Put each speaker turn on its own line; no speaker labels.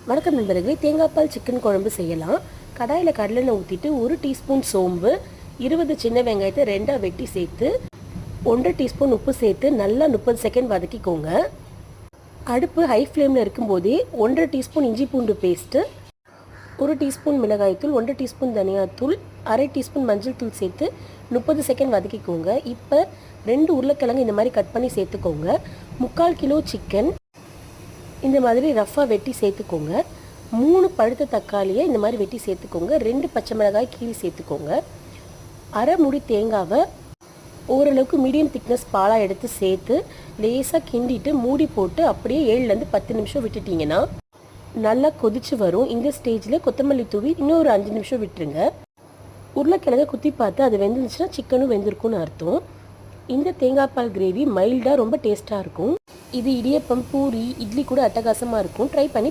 வணக்கம் நண்பர்களே, தேங்காய் பால் சிக்கன் குழம்பு செய்யலாம். கடாயில் கடலெண்ணெய் ஊற்றிட்டு 1 டீஸ்பூன் சோம்பு, 20 சின்ன வெங்காயத்தை 2ஆக வெட்டி சேர்த்து 1 டீஸ்பூன் உப்பு சேர்த்து நல்லா 30 செகண்ட் வதக்கிக்கோங்க. அடுப்பு ஹை ஃப்ளேமில் இருக்கும்போதே 1 டீஸ்பூன் இஞ்சி பூண்டு பேஸ்ட்டு, 1 டீஸ்பூன் மிளகாய்த்தூள், 1 டீஸ்பூன் தனியாத்தூள், அரை டீஸ்பூன் மஞ்சள் தூள் சேர்த்து 30 செகண்ட் வதக்கிக்கோங்க. இப்போ 2 உருளைக்கிழங்கு இந்த மாதிரி கட் பண்ணி சேர்த்துக்கோங்க. 3/4 கிலோ சிக்கன் இந்த மாதிரி ரஃப்பாக வெட்டி சேர்த்துக்கோங்க. 3 பழுத்த தக்காளியை இந்த மாதிரி வெட்டி சேர்த்துக்கோங்க. 2 பச்சை மிளகாய் கீரி சேர்த்துக்கோங்க. அரை முடி தேங்காவை ஓரளவுக்கு மீடியம் திக்னஸ் பாலாக எடுத்து சேர்த்து லேசாக கிண்டிட்டு மூடி போட்டு அப்படியே 7லேருந்து 10 நிமிஷம் விட்டுட்டிங்கன்னா நல்லா கொதிச்சு வரும். இந்த ஸ்டேஜில் கொத்தமல்லி தூவி இன்னொரு 5 நிமிஷம் விட்டுருங்க. உருளைக்கிழங்க குத்தி பார்த்து அது வெந்துருச்சுன்னா சிக்கனும் வெந்திருக்குன்னு அர்த்தம். இந்த தேங்காய் பால் கிரேவி மைல்டாக ரொம்ப டேஸ்ட்டாக இருக்கும். இது இடியப்பம், பூரி, இட்லி கூட அட்டகாசமாக இருக்கும். ட்ரை பண்ணி